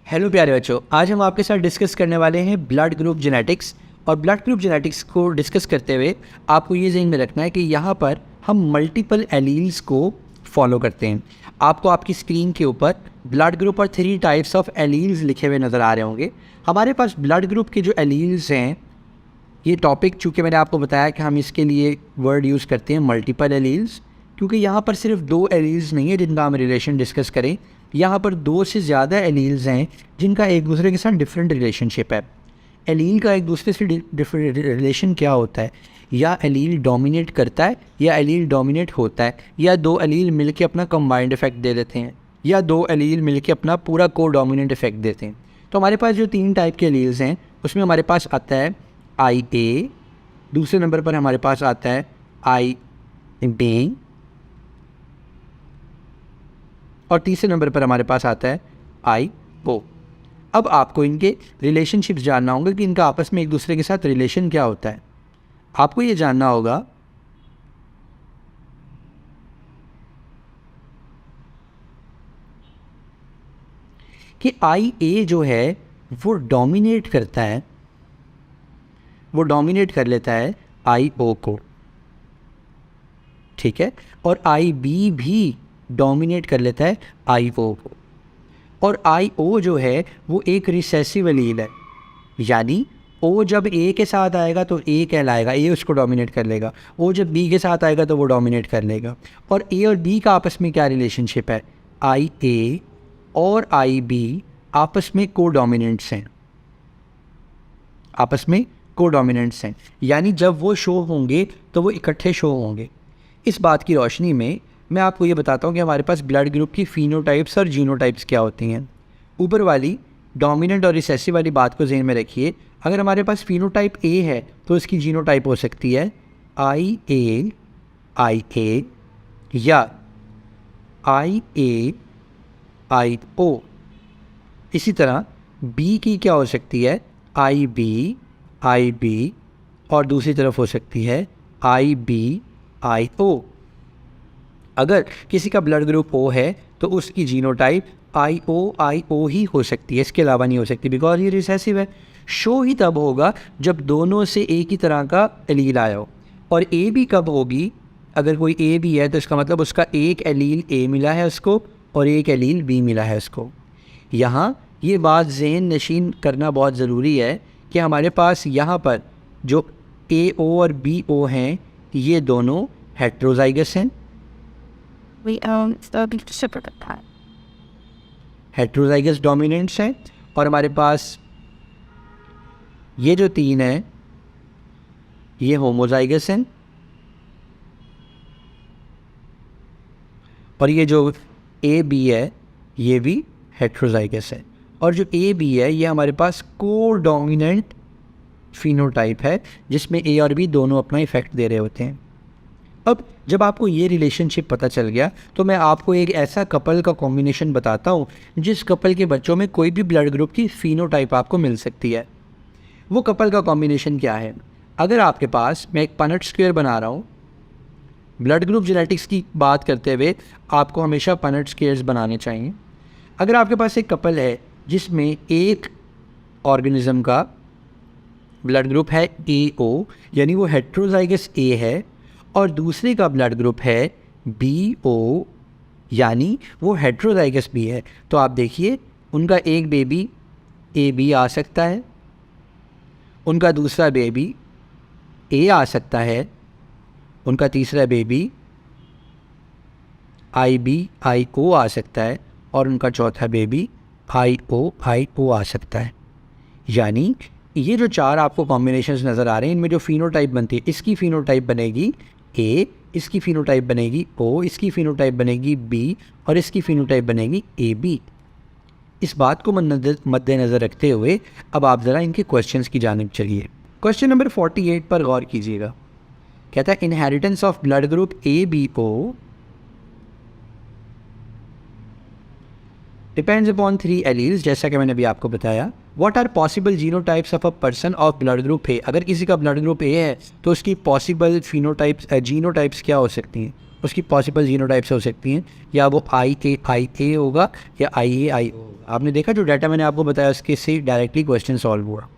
Hello प्यारे बच्चों, आज हम आपके साथ डिस्कस करने वाले हैं ब्लड ग्रुप जेनेटिक्स। और ब्लड ग्रुप जेनेटिक्स को डिस्कस करते हुए आपको ये ज़हन में रखना है कि यहाँ पर हम मल्टीपल एलील्स को फॉलो करते हैं। आपको आपकी स्क्रीन के ऊपर ब्लड ग्रुप और 3 टाइप्स ऑफ एलील्स लिखे हुए नज़र आ रहे होंगे। हमारे पास ब्लड ग्रुप के जो एलील्स हैं, ये टॉपिक चूँकि मैंने आपको बताया कि हम इसके लिए वर्ड यूज़ करते हैं मल्टीपल एलील्स, क्योंकि यहाँ पर सिर्फ 2 एलील्स नहीं है जिनका हम रिलेशन डिस्कस करें। यहाँ पर 2 से ज़्यादा एलील्स हैं जिनका एक दूसरे के साथ डिफरेंट रिलेशनशिप है। एलील का एक दूसरे से डिफरेंट रिलेशन क्या होता है? या एलील डोमिनेट करता है या एलील डोमिनेट होता है, या 2 एलील मिलके अपना कंबाइंड इफेक्ट दे देते हैं, या 2 एलील मिलके अपना पूरा को डोमिनेंट इफेक्ट देते हैं। तो हमारे पास जो 3 टाइप के एलील्स हैं उसमें हमारे पास आता है IA, दूसरे नंबर पर हमारे पास आता है IB, और तीसरे नंबर पर हमारे पास आता है IO। अब आपको इनके रिलेशनशिप्स जानना होगा कि इनका आपस में एक दूसरे के साथ रिलेशन क्या होता है। आपको ये जानना होगा कि IA जो है वो डोमिनेट करता है, वो डोमिनेट कर लेता है IO को, ठीक है, और IB भी डोमिनेट कर लेता है IO को। और IO जो है वो एक रिसेसिव एलील है, यानी O जब A के साथ आएगा तो A कहलाएगा, A उसको डोमिनेट कर लेगा। O जब B के साथ आएगा तो वो डोमिनेट कर लेगा। और A और B का आपस में क्या रिलेशनशिप है? IA और IB आपस में को डोमिनेंट्स हैं, आपस में को डोमिनेंट्स हैं, यानी जब वो शो होंगे तो वो इकट्ठे शो होंगे। इस बात की रोशनी में मैं आपको ये बताता हूँ कि हमारे पास ब्लड ग्रुप की फिनोटाइप्स और जीनोटाइप्स क्या होती हैं। ऊपर वाली डोमिनेंट और रिसेसिव वाली बात को ज़हन में रखिए। अगर हमारे पास फिनोटाइप A है तो इसकी जीनोटाइप हो सकती है IA या IA IO। इसी तरह B की क्या हो सकती है? IB और दूसरी तरफ हो सकती है IB IO। अगर किसी का ब्लड ग्रुप O है तो उसकी जीनोटाइप IO ही हो सकती है, इसके अलावा नहीं हो सकती, बिकॉज ये रिसेसिव है। शो ही तब होगा जब दोनों से एक ही तरह का एलील आया हो। और A भी कब होगी? अगर कोई A भी है तो इसका मतलब उसका एक एलील A मिला है उसको और एक एलील B मिला है उसको। यहाँ ये बात ज़हन नशीन करना बहुत ज़रूरी है कि हमारे पास यहाँ पर जो AO और BO हैं ये दोनों हेट्रोजाइगस हैं, हेट्रोजाइगस डोमिनेंट्स हैं। और हमारे पास ये जो 3 हैं ये होमोजाइगस हैं, और ये जो AB है ये भी हेट्रोजाइगस है। और जो AB है ये हमारे पास को डोमिनेंट फिनोटाइप है जिसमें A और B दोनों अपना इफेक्ट दे रहे होते हैं। अब जब आपको ये रिलेशनशिप पता चल गया तो मैं आपको एक ऐसा कपल का कॉम्बिनेशन बताता हूँ जिस कपल के बच्चों में कोई भी ब्लड ग्रुप की फिनोटाइप आपको मिल सकती है। वो कपल का कॉम्बिनेशन क्या है? अगर आपके पास, मैं एक पनट स्क्वायर बना रहा हूँ, ब्लड ग्रुप जेनेटिक्स की बात करते हुए आपको हमेशा पनट स्क्वायर्स बनाने चाहिए। अगर आपके पास एक कपल है जिसमें एक ऑर्गेनिज्म का ब्लड ग्रुप है AO, यानी वो हेट्रोजाइगस A है, और दूसरे का ब्लड ग्रुप है BO, यानी वो हेट्रोजाइगस B है, तो आप देखिए उनका एक बेबी AB आ सकता है, उनका दूसरा बेबी A आ सकता है, उनका तीसरा बेबी IB IO आ सकता है, और उनका चौथा बेबी IO आ सकता है। यानी ये जो 4 आपको कॉम्बिनेशंस नज़र आ रहे हैं इनमें जो फिनोटाइप बनती है, इसकी फिनोटाइप बनेगी A, इसकी फिनोटाइप बनेगी O, इसकी फिनोटाइप बनेगी B, और इसकी फिनोटाइप बनेगी AB। इस बात को मद्देनज़र रखते हुए अब आप ज़रा इनके क्वेश्चंस की जानिब चलिए। क्वेश्चन नंबर 48 पर गौर कीजिएगा। कहता है inheritance of blood group ABO depends upon 3 alleles, जैसा कि मैंने अभी आपको बताया। What are possible genotypes of a person of blood group A? अगर किसी का ब्लड ग्रुप A है तो उसकी पॉसिबल फिनोटाइप्स जीनोटाइप्स क्या हो सकती हैं? उसकी पॉसिबल जीनोटाइप्स हो सकती हैं, या वो आई ए होगा या आई होगा। आपने देखा जो डाटा मैंने आपको बताया उसके से डायरेक्टली क्वेश्चन सॉल्व हुआ।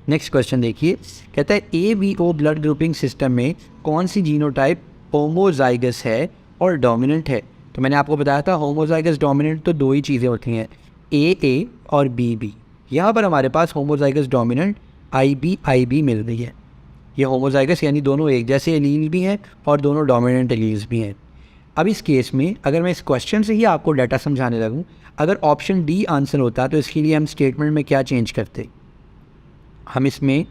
नेक्स्ट क्वेश्चन देखिए, कहता है ABO ब्लड ग्रुपिंग सिस्टम में कौन सी जीनोटाइप होमोजाइगस है और डोमिनेंट है। तो मैंने आपको बताया था होमोजाइगस डोमिनेंट तो दो ही चीज़ें होती हैं, AA और BB। यहाँ पर हमारे पास होमोजाइगस डोमिनेंट IB मिल रही है। ये होमोजाइगस यानी दोनों एक जैसे एलील भी हैं और दोनों डोमिनेंट एलील्स भी हैं। अब इस केस में अगर मैं इस क्वेश्चन से ही आपको डाटा समझाने लगूँ, अगर ऑप्शन डी आंसर होता तो इसके लिए हम स्टेटमेंट में क्या चेंज करते, हम इसमें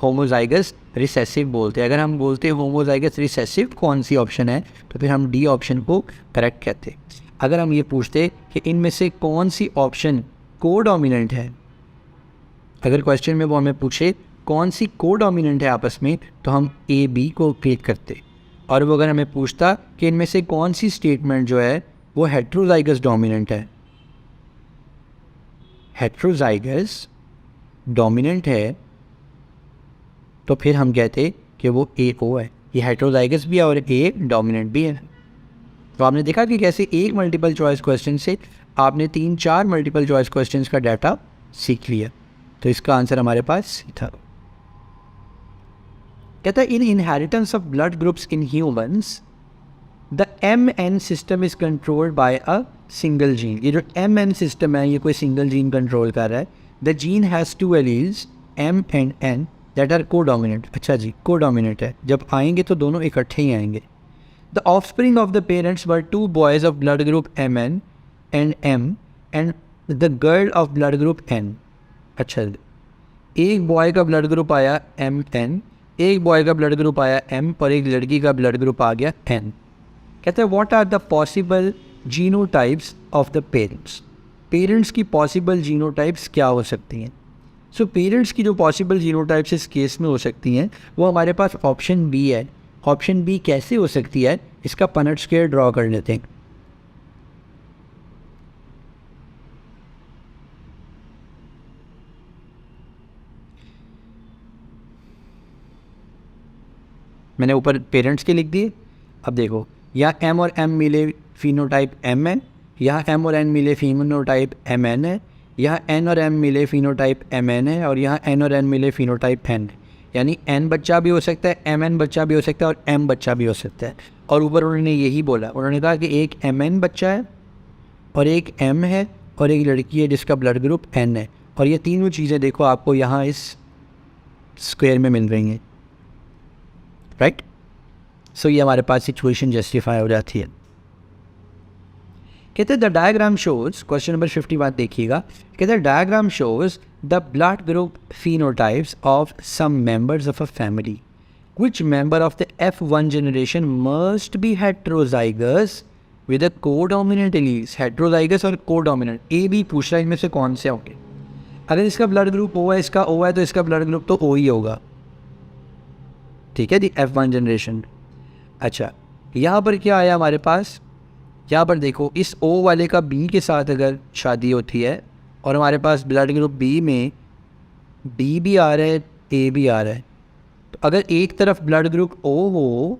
होमोजाइगस रिसेसिव बोलते। अगर हम बोलते होमोजाइगस रिसेसिव कौन सी ऑप्शन है तो फिर हम डी ऑप्शन को करेक्ट कहते। अगर हम ये पूछते कि इनमें से कौन सी ऑप्शन कोडोमिनेंट है, अगर क्वेश्चन में वो हमें पूछे कौन सी कोडोमिनेंट है आपस में, तो हम AB को क्लिक करते। और वो अगर हमें पूछता कि इनमें से कौन सी स्टेटमेंट जो है वो हेट्रोजाइगस डोमिनेंट है, हेट्रोजाइगस डोमिनेंट है, तो फिर हम कहते कि वो AO है। ये हेट्रोजाइगस भी है और A डोमिनेंट भी है। तो आपने देखा कि कैसे एक मल्टीपल चॉइस क्वेश्चन से आपने 3-4 मल्टीपल चॉइस क्वेश्चंस का डाटा सीख लिया। तो इसका आंसर हमारे पास था। कहता है इन inheritance of blood groups in humans the MN system is controlled by a single gene. ये जो MN सिस्टम है ये कोई सिंगल जीन कंट्रोल कर रहा है। The gene has 2 alleles M and N that are codominant. अच्छा जी, कोडोमिनेंट है, जब आएंगे तो दोनों इकट्ठे ही आएंगे। The offspring of the parents were 2 boys of blood group MN and M and the girl of blood group N। अच्छा, एक बॉय का ब्लड ग्रुप आया MN, एक बॉय का ब्लड ग्रुप आया M और एक लड़की का ब्लड ग्रुप आ गया N। कहते हैं what are the possible genotypes of the parents. Parents की पॉसिबल जीनोटाइप्स क्या हो सकती हैं। सो पेरेंट्स की जो पॉसिबल जीनोटाइप्स इस केस में हो सकती हैं वो हमारे पास ऑप्शन बी है। ऑप्शन बी कैसे हो सकती है, इसका पनट स्क्वायर ड्रॉ कर लेते हैं। मैंने ऊपर पेरेंट्स के लिख दिए। अब देखो यहाँ M और M मिले फिनोटाइप MN, यहाँ M और N मिले फिनोटाइप MN है, यहाँ N और M मिले फिनोटाइप MN है और यहाँ N और N मिले फिनोटाइप N। यानी N बच्चा भी हो सकता है, MN बच्चा भी हो सकता है और M बच्चा भी हो सकता है। और ऊपर उन्होंने यही बोला, उन्होंने कहा कि एक MN बच्चा है और एक M है और एक लड़की है जिसका ब्लड ग्रुप N है। और ये तीनों चीज़ें देखो आपको यहाँ इस स्क्वायर में मिल रही हैं, राइट। सो ये हमारे पास सिचुएशन जस्टिफाई हो जाती है। कहते हैं the diagram shows, question number 51 देखिएगा। कहते हैं diagram shows the blood group phenotypes of some members of a family which member of the F1 generation must be heterozygous with a codominant alleles. Heterozygous और codominant AB पूछ रहा है इनमें से कौन से होंगे। अगर इसका ब्लड ग्रुप O है, इसका O है, तो इसका ब्लड ग्रुप तो O ही होगा, ठीक है दी F1 जनरेशन। अच्छा, यहाँ पर क्या आया हमारे पास, यहाँ पर देखो इस O वाले का B के साथ अगर शादी होती है और हमारे पास ब्लड ग्रुप B में D भी आ रहा है, A भी आ रहा है, तो अगर एक तरफ ब्लड ग्रुप O हो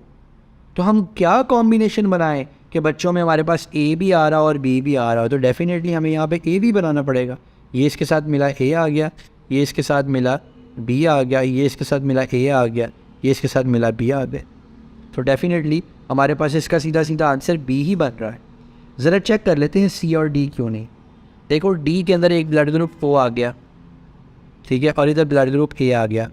तो हम क्या कॉम्बिनेशन बनाएं कि बच्चों में हमारे पास A भी आ रहा और B भी आ रहा हो, तो डेफिनेटली हमें यहाँ पे A भी बनाना पड़ेगा। ये इसके साथ मिला A आ गया, ये इसके साथ मिला B आ गया, ये इसके साथ मिला A आ गया, ये इसके साथ मिला B आ गया, तो डेफिनेटली हमारे पास इसका सीधा सीधा आंसर B ही बन रहा है। ज़रा चेक कर लेते हैं C और D क्यों नहीं। देखो D के अंदर एक ब्लड ग्रुप O आ गया, ठीक है, और इधर ब्लड ग्रुप A आ गया।